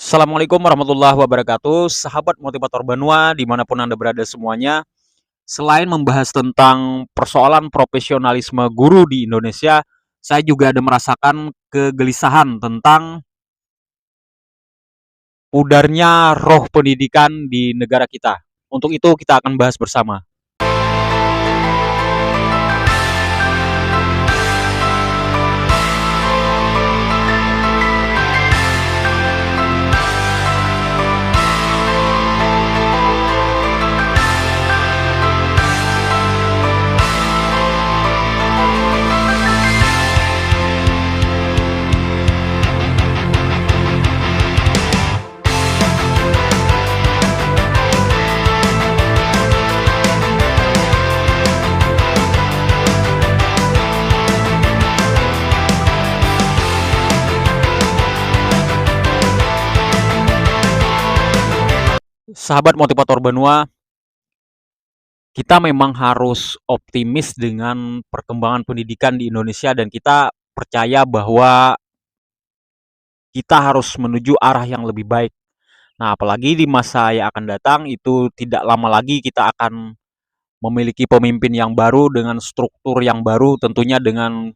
Assalamualaikum warahmatullahi wabarakatuh, sahabat motivator Banua dimanapun Anda berada semuanya. Selain membahas tentang persoalan profesionalisme guru di Indonesia, saya juga ada merasakan kegelisahan tentang pudarnya roh pendidikan di negara kita. Untuk itu kita akan bahas bersama. Sahabat motivator Banua, kita memang harus optimis dengan perkembangan pendidikan di Indonesia dan kita percaya bahwa kita harus menuju arah yang lebih baik. Nah, apalagi di masa yang akan datang itu tidak lama lagi kita akan memiliki pemimpin yang baru dengan struktur yang baru, tentunya dengan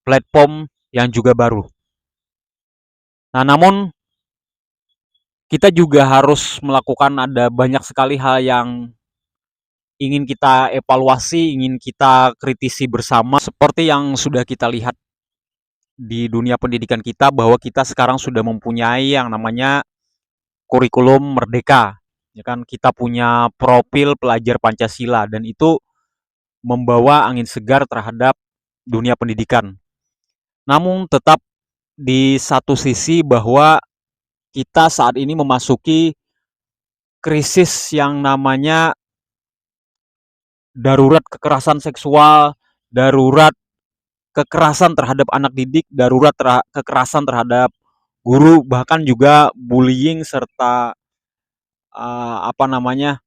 platform yang juga baru. Nah, namun kita juga harus melakukan ada banyak sekali hal yang ingin kita evaluasi, ingin kita kritisi bersama seperti yang sudah kita lihat di dunia pendidikan kita bahwa kita sekarang sudah mempunyai yang namanya kurikulum merdeka. Ya kan, kita punya profil pelajar Pancasila dan itu membawa angin segar terhadap dunia pendidikan. Namun tetap di satu sisi bahwa kita saat ini memasuki krisis yang namanya darurat kekerasan seksual, darurat kekerasan terhadap anak didik, darurat kekerasan terhadap guru, bahkan juga bullying serta apa namanya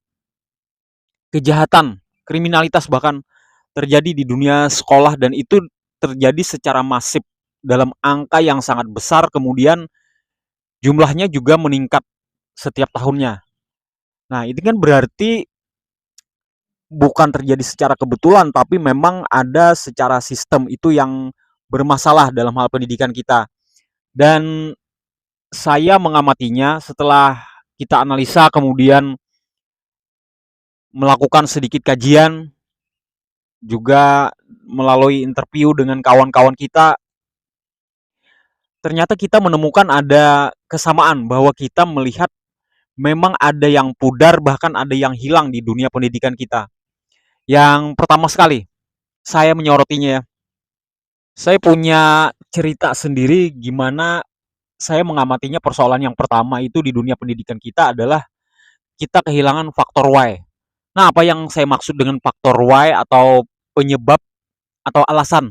kejahatan, kriminalitas bahkan terjadi di dunia sekolah dan itu terjadi secara masif dalam angka yang sangat besar, kemudian jumlahnya juga meningkat setiap tahunnya. Nah, itu kan berarti bukan terjadi secara kebetulan, tapi memang ada secara sistem itu yang bermasalah dalam hal pendidikan kita. Dan saya mengamatinya setelah kita analisa, kemudian melakukan sedikit kajian, juga melalui interview dengan kawan-kawan kita, ternyata kita menemukan ada kesamaan bahwa kita melihat memang ada yang pudar, bahkan ada yang hilang di dunia pendidikan kita. Yang pertama sekali, saya menyorotinya ya. Saya punya cerita sendiri gimana saya mengamatinya. Persoalan yang pertama itu di dunia pendidikan kita adalah kita kehilangan faktor why. Nah, apa yang saya maksud dengan faktor why atau penyebab atau alasan?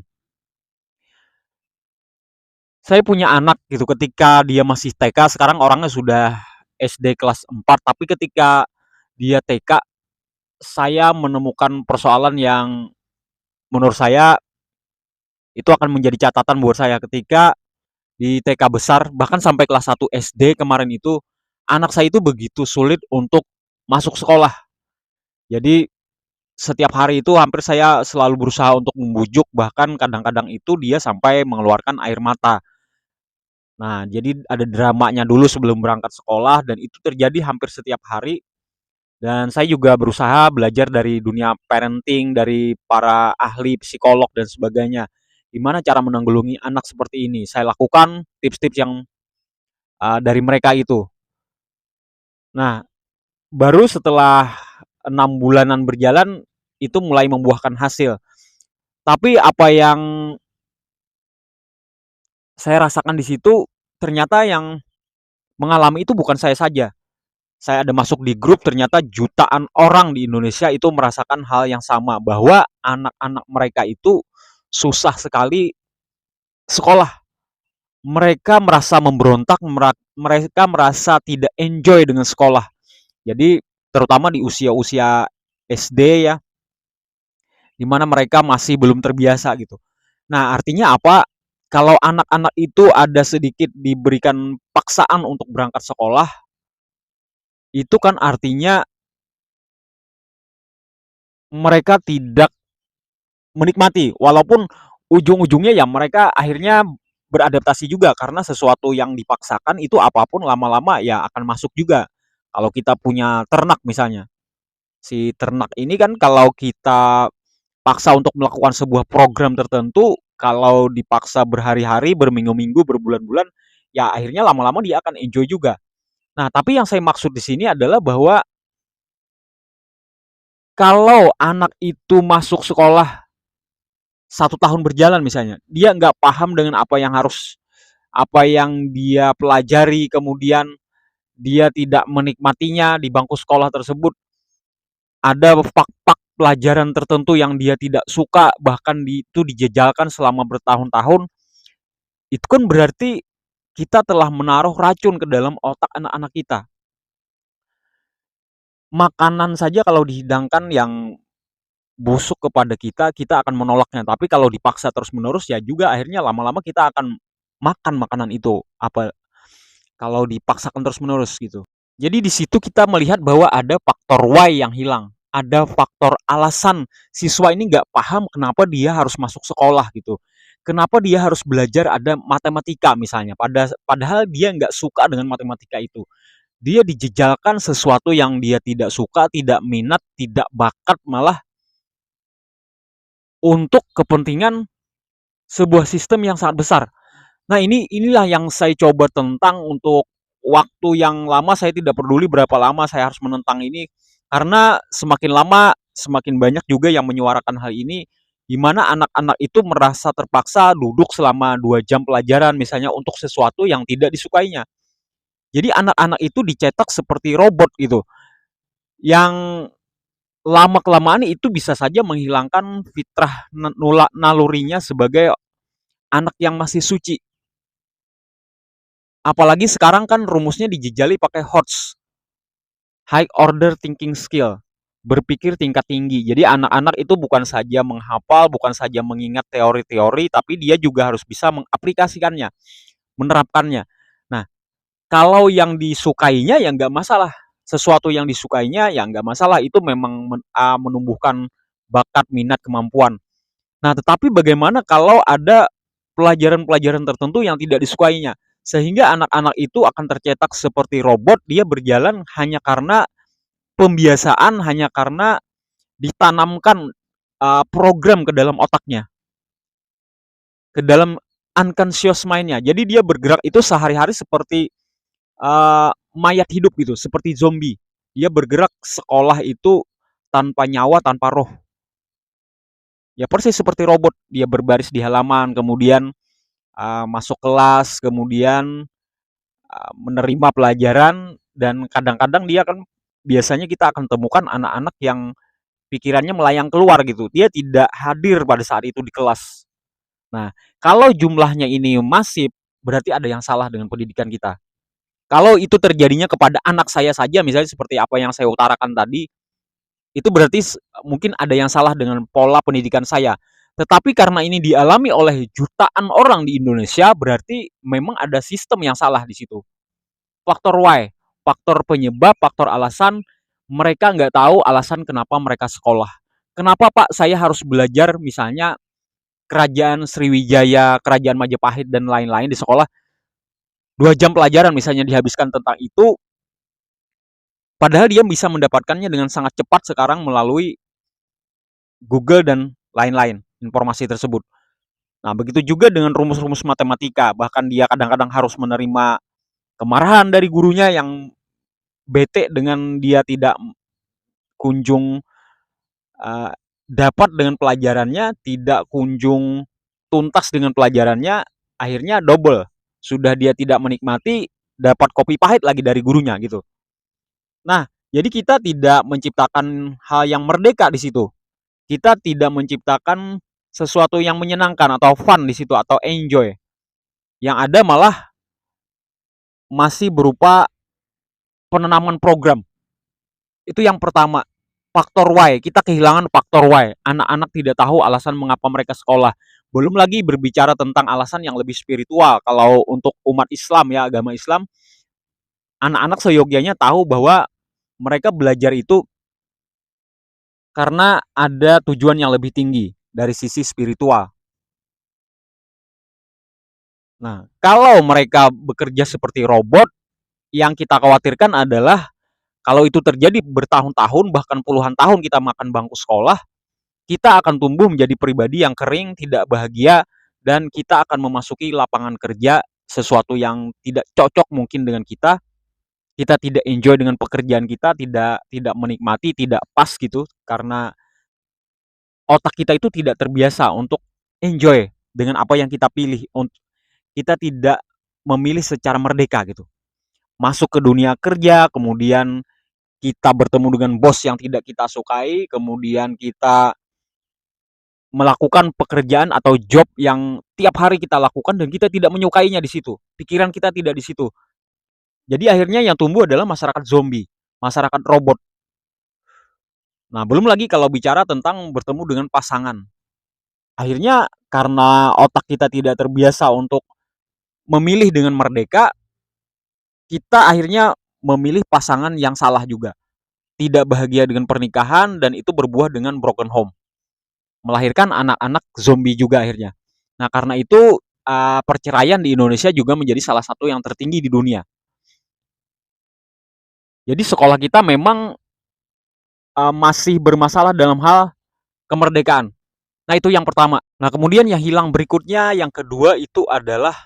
Saya punya anak gitu ketika dia masih TK, sekarang orangnya sudah SD kelas 4, tapi ketika dia TK, saya menemukan persoalan yang menurut saya itu akan menjadi catatan buat saya ketika di TK besar, bahkan sampai kelas 1 SD kemarin itu, anak saya itu begitu sulit untuk masuk sekolah. Jadi setiap hari itu hampir saya selalu berusaha untuk membujuk, bahkan kadang-kadang itu dia sampai mengeluarkan air mata. Nah, jadi ada dramanya dulu sebelum berangkat sekolah dan itu terjadi hampir setiap hari. Dan saya juga berusaha belajar dari dunia parenting, dari para ahli psikolog dan sebagainya. Gimana cara menanggulangi anak seperti ini? Saya lakukan tips-tips yang dari mereka itu. Nah, baru setelah 6 bulanan berjalan itu mulai membuahkan hasil. Tapi apa yang saya rasakan di situ ternyata yang mengalami itu bukan saya saja. Saya ada masuk di grup, ternyata jutaan orang di Indonesia itu merasakan hal yang sama bahwa anak-anak mereka itu susah sekali sekolah. Mereka merasa memberontak, mereka merasa tidak enjoy dengan sekolah. Jadi terutama di usia-usia SD ya, di mana mereka masih belum terbiasa gitu. Nah, artinya apa? Kalau anak-anak itu ada sedikit diberikan paksaan untuk berangkat sekolah, itu kan artinya mereka tidak menikmati, walaupun ujung-ujungnya ya mereka akhirnya beradaptasi juga karena sesuatu yang dipaksakan itu apapun lama-lama ya akan masuk juga. Kalau kita punya ternak misalnya, si ternak ini kan kalau kita paksa untuk melakukan sebuah program tertentu, kalau dipaksa berhari-hari, berminggu-minggu, berbulan-bulan, ya akhirnya lama-lama dia akan enjoy juga. Nah, tapi yang saya maksud di sini adalah bahwa kalau anak itu masuk sekolah 1 tahun berjalan misalnya, dia nggak paham dengan apa yang dia pelajari, kemudian dia tidak menikmatinya di bangku sekolah tersebut, ada pak-pak pelajaran tertentu yang dia tidak suka, bahkan itu dijejalkan selama bertahun-tahun, itu kan berarti kita telah menaruh racun ke dalam otak anak-anak kita. Makanan saja kalau dihidangkan yang busuk kepada kita, kita akan menolaknya. Tapi kalau dipaksa terus-menerus ya juga akhirnya lama-lama kita akan makan makanan itu. Apa kalau dipaksakan terus-menerus gitu. Jadi di situ kita melihat bahwa ada faktor why yang hilang. Ada faktor alasan siswa ini nggak paham kenapa dia harus masuk sekolah gitu. Kenapa dia harus belajar ada matematika misalnya. Padahal dia nggak suka dengan matematika itu. Dia dijejalkan sesuatu yang dia tidak suka, tidak minat, tidak bakat, malah untuk kepentingan sebuah sistem yang sangat besar. Nah, inilah yang saya coba tentang untuk waktu yang lama. Saya tidak peduli berapa lama saya harus menentang ini, karena semakin lama semakin banyak juga yang menyuarakan hal ini, di mana anak-anak itu merasa terpaksa duduk selama 2 jam pelajaran misalnya untuk sesuatu yang tidak disukainya. Jadi anak-anak itu dicetak seperti robot gitu, yang lama-kelamaan itu bisa saja menghilangkan fitrah nalurinya sebagai anak yang masih suci. Apalagi sekarang kan rumusnya dijejali pakai HOTS, High Order Thinking Skill, berpikir tingkat tinggi. Jadi anak-anak itu bukan saja menghafal, bukan saja mengingat teori-teori, tapi dia juga harus bisa mengaplikasikannya, menerapkannya. Nah, kalau yang disukainya ya nggak masalah. Sesuatu yang disukainya ya nggak masalah. Itu memang menumbuhkan bakat, minat, kemampuan. Nah, tetapi bagaimana kalau ada pelajaran-pelajaran tertentu yang tidak disukainya? Sehingga anak-anak itu akan tercetak seperti robot, dia berjalan hanya karena pembiasaan, hanya karena ditanamkan program ke dalam otaknya, ke dalam unconscious mind-nya. Jadi dia bergerak itu sehari-hari seperti mayat hidup gitu, seperti zombie. Dia bergerak sekolah itu tanpa nyawa, tanpa roh. Ya persis seperti robot, dia berbaris di halaman, kemudian masuk kelas, kemudian menerima pelajaran, dan kadang-kadang dia kan biasanya kita akan temukan anak-anak yang pikirannya melayang keluar gitu. Dia tidak hadir pada saat itu di kelas. Nah, kalau jumlahnya ini masif, berarti ada yang salah dengan pendidikan kita. Kalau itu terjadinya kepada anak saya saja, misalnya seperti apa yang saya utarakan tadi, itu berarti mungkin ada yang salah dengan pola pendidikan saya. Tetapi karena ini dialami oleh jutaan orang di Indonesia, berarti memang ada sistem yang salah di situ. Faktor why, faktor penyebab, faktor alasan, mereka nggak tahu alasan kenapa mereka sekolah. Kenapa Pak saya harus belajar misalnya kerajaan Sriwijaya, kerajaan Majapahit dan lain-lain di sekolah, 2 jam pelajaran misalnya dihabiskan tentang itu, padahal dia bisa mendapatkannya dengan sangat cepat sekarang melalui Google dan lain-lain informasi tersebut. Nah, begitu juga dengan rumus-rumus matematika, bahkan dia kadang-kadang harus menerima kemarahan dari gurunya yang bete dengan dia tidak kunjung uh, dapat dengan pelajarannya, tidak kunjung tuntas dengan pelajarannya, akhirnya double. Sudah dia tidak menikmati, dapat kopi pahit lagi dari gurunya gitu. Nah, jadi kita tidak menciptakan hal yang merdeka di situ. Kita tidak menciptakan sesuatu yang menyenangkan atau fun di situ atau enjoy. Yang ada malah masih berupa penanaman program. Itu yang pertama. Faktor why, kita kehilangan faktor why. Anak-anak tidak tahu alasan mengapa mereka sekolah. Belum lagi berbicara tentang alasan yang lebih spiritual. Kalau untuk umat Islam ya, agama Islam, anak-anak seyogyanya tahu bahwa mereka belajar itu karena ada tujuan yang lebih tinggi dari sisi spiritual. Nah, kalau mereka bekerja seperti robot, yang kita khawatirkan adalah kalau itu terjadi bertahun-tahun, bahkan puluhan tahun kita makan bangku sekolah, kita akan tumbuh menjadi pribadi yang kering, tidak bahagia, dan kita akan memasuki lapangan kerja sesuatu yang tidak cocok mungkin dengan kita tidak enjoy dengan pekerjaan kita, tidak menikmati, tidak pas gitu, karena otak kita itu tidak terbiasa untuk enjoy dengan apa yang kita pilih. Kita tidak memilih secara merdeka gitu. Masuk ke dunia kerja, kemudian kita bertemu dengan bos yang tidak kita sukai, kemudian kita melakukan pekerjaan atau job yang tiap hari kita lakukan dan kita tidak menyukainya di situ. Pikiran kita tidak di situ. Jadi akhirnya yang tumbuh adalah masyarakat zombie, masyarakat robot. Nah, belum lagi kalau bicara tentang bertemu dengan pasangan. Akhirnya karena otak kita tidak terbiasa untuk memilih dengan merdeka, kita akhirnya memilih pasangan yang salah juga. Tidak bahagia dengan pernikahan dan itu berbuah dengan broken home. Melahirkan anak-anak zombie juga akhirnya. Nah, karena itu perceraian di Indonesia juga menjadi salah satu yang tertinggi di dunia. Jadi sekolah kita memang masih bermasalah dalam hal kemerdekaan. Nah, itu yang pertama. Nah, kemudian yang hilang berikutnya, yang kedua itu adalah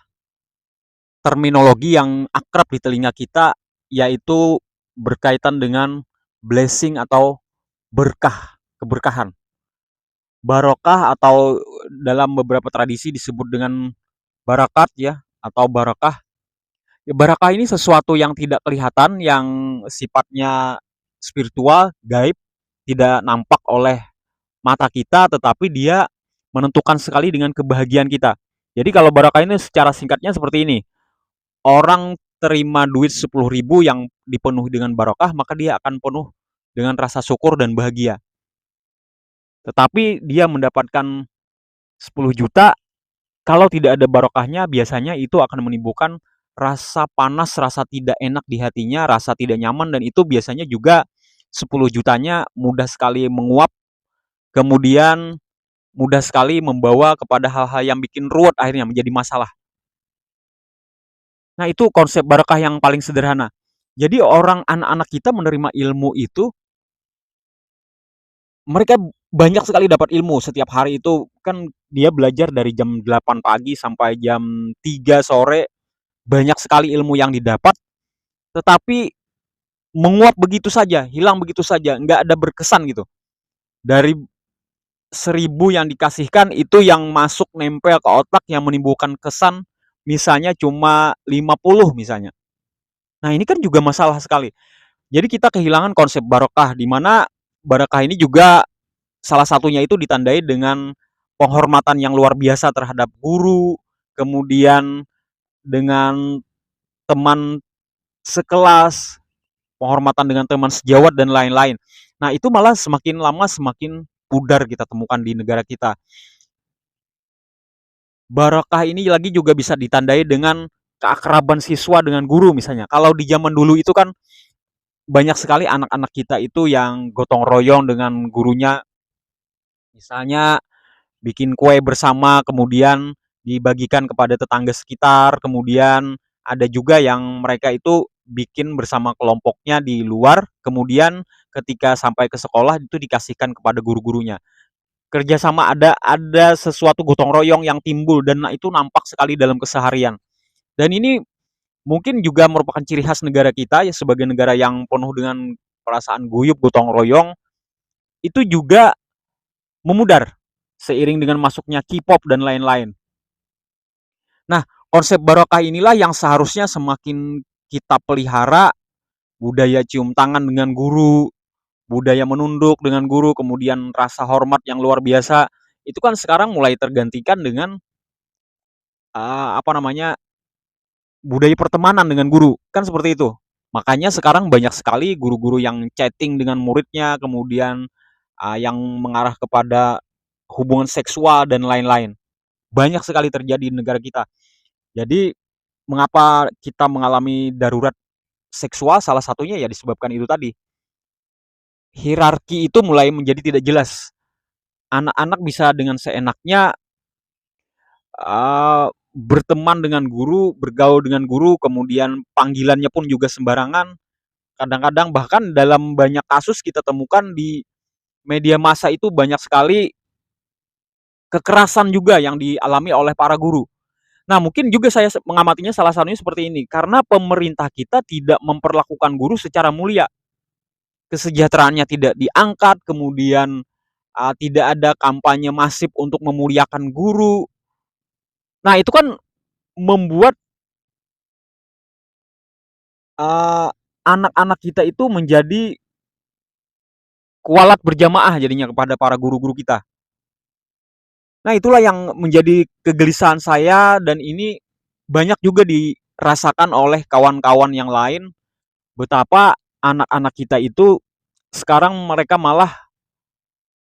terminologi yang akrab di telinga kita, yaitu berkaitan dengan blessing atau berkah, keberkahan. Barokah atau dalam beberapa tradisi disebut dengan barakat ya, atau barakah. Ya, barakah ini sesuatu yang tidak kelihatan, yang sifatnya spiritual, gaib, tidak nampak oleh mata kita, tetapi dia menentukan sekali dengan kebahagiaan kita. Jadi kalau barakah ini secara singkatnya seperti ini. Orang terima duit 10.000 yang dipenuhi dengan barokah, maka dia akan penuh dengan rasa syukur dan bahagia. Tetapi dia mendapatkan 10 juta, kalau tidak ada barokahnya, biasanya itu akan menimbulkan rasa panas, rasa tidak enak di hatinya, rasa tidak nyaman, dan itu biasanya juga 10 jutanya mudah sekali menguap, kemudian mudah sekali membawa kepada hal-hal yang bikin ruwet, akhirnya menjadi masalah. Nah, itu konsep barokah yang paling sederhana. Jadi orang anak-anak kita menerima ilmu itu, mereka banyak sekali dapat ilmu setiap hari itu, kan dia belajar dari jam 8 pagi sampai jam 3 sore, banyak sekali ilmu yang didapat, tetapi menguap begitu saja, hilang begitu saja, nggak ada berkesan gitu. Dari 1.000 yang dikasihkan, itu yang masuk nempel ke otak yang menimbulkan kesan misalnya cuma 50 misalnya. Nah, ini kan juga masalah sekali. Jadi kita kehilangan konsep barokah, di mana barokah ini juga salah satunya itu ditandai dengan penghormatan yang luar biasa terhadap guru, kemudian dengan teman sekelas, penghormatan dengan teman sejawat dan lain-lain. Nah, itu malah semakin lama semakin pudar kita temukan di negara kita. Barokah ini lagi juga bisa ditandai dengan keakraban siswa dengan guru misalnya. Kalau di zaman dulu itu kan banyak sekali anak-anak kita itu yang gotong royong dengan gurunya, misalnya bikin kue bersama, kemudian dibagikan kepada tetangga sekitar, kemudian ada juga yang mereka itu bikin bersama kelompoknya di luar, kemudian ketika sampai ke sekolah itu dikasihkan kepada guru-gurunya. Kerjasama, ada sesuatu gotong royong yang timbul dan itu nampak sekali dalam keseharian. Dan ini mungkin juga merupakan ciri khas negara kita ya, sebagai negara yang penuh dengan perasaan guyup, gotong royong, itu juga memudar seiring dengan masuknya K-pop dan lain-lain. Nah, konsep barokah inilah yang seharusnya semakin kita pelihara, budaya cium tangan dengan guru, budaya menunduk dengan guru, kemudian rasa hormat yang luar biasa. Itu kan sekarang mulai tergantikan dengan apa namanya? Budaya pertemanan dengan guru. Kan seperti itu. Makanya sekarang banyak sekali guru-guru yang chatting dengan muridnya, kemudian yang mengarah kepada hubungan seksual dan lain-lain. banyak sekali terjadi di negara kita. Jadi mengapa kita mengalami darurat seksual, salah satunya ya disebabkan itu tadi. Hierarki itu mulai menjadi tidak jelas. Anak-anak bisa dengan seenaknya berteman dengan guru, bergaul dengan guru, kemudian panggilannya pun juga sembarangan. Kadang-kadang bahkan dalam banyak kasus kita temukan di media massa itu banyak sekali kekerasan juga yang dialami oleh para guru. Nah, mungkin juga saya mengamatinya salah satunya seperti ini, karena pemerintah kita tidak memperlakukan guru secara mulia. Kesejahteraannya tidak diangkat, kemudian tidak ada kampanye masif untuk memuliakan guru. Nah, itu kan membuat anak-anak kita itu menjadi kualat berjamaah jadinya kepada para guru-guru kita. Nah, itulah yang menjadi kegelisahan saya dan ini banyak juga dirasakan oleh kawan-kawan yang lain, betapa anak-anak kita itu sekarang mereka malah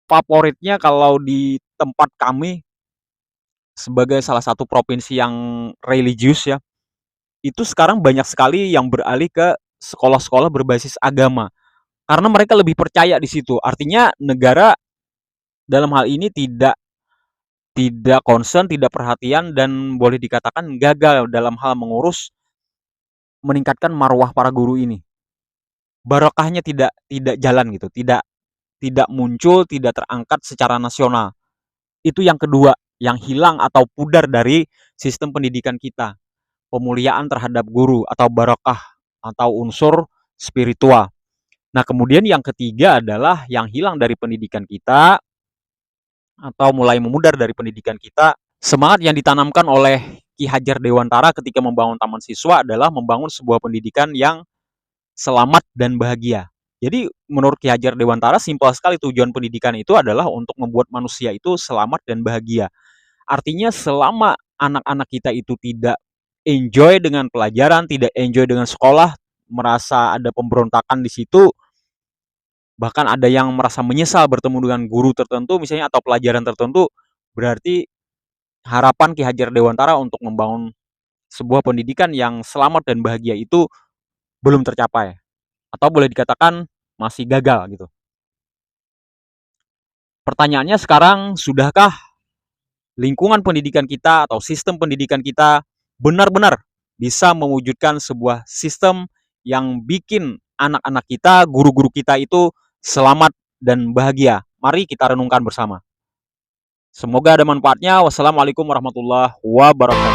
favoritnya kalau di tempat kami sebagai salah satu provinsi yang religius ya, itu sekarang banyak sekali yang beralih ke sekolah-sekolah berbasis agama. Karena mereka lebih percaya di situ. Artinya negara dalam hal ini tidak concern, tidak perhatian dan boleh dikatakan gagal dalam hal mengurus meningkatkan marwah para guru ini. Barokahnya tidak jalan gitu, tidak muncul, tidak terangkat secara nasional. Itu yang kedua, yang hilang atau pudar dari sistem pendidikan kita. Pemuliaan terhadap guru atau barokah atau unsur spiritual. Nah, kemudian yang ketiga adalah yang hilang dari pendidikan kita atau mulai memudar dari pendidikan kita. Semangat yang ditanamkan oleh Ki Hajar Dewantara ketika membangun Taman Siswa adalah membangun sebuah pendidikan yang selamat dan bahagia. Jadi menurut Ki Hajar Dewantara simpel sekali, tujuan pendidikan itu adalah untuk membuat manusia itu selamat dan bahagia. Artinya selama anak-anak kita itu tidak enjoy dengan pelajaran, tidak enjoy dengan sekolah, merasa ada pemberontakan di situ, bahkan ada yang merasa menyesal bertemu dengan guru tertentu misalnya atau pelajaran tertentu, berarti harapan Ki Hajar Dewantara untuk membangun sebuah pendidikan yang selamat dan bahagia itu belum tercapai atau boleh dikatakan masih gagal gitu. Pertanyaannya sekarang, sudahkah lingkungan pendidikan kita atau sistem pendidikan kita benar-benar bisa mewujudkan sebuah sistem yang bikin anak-anak kita, guru-guru kita itu selamat dan bahagia? Mari kita renungkan bersama. Semoga ada manfaatnya. Wassalamualaikum warahmatullahi wabarakatuh.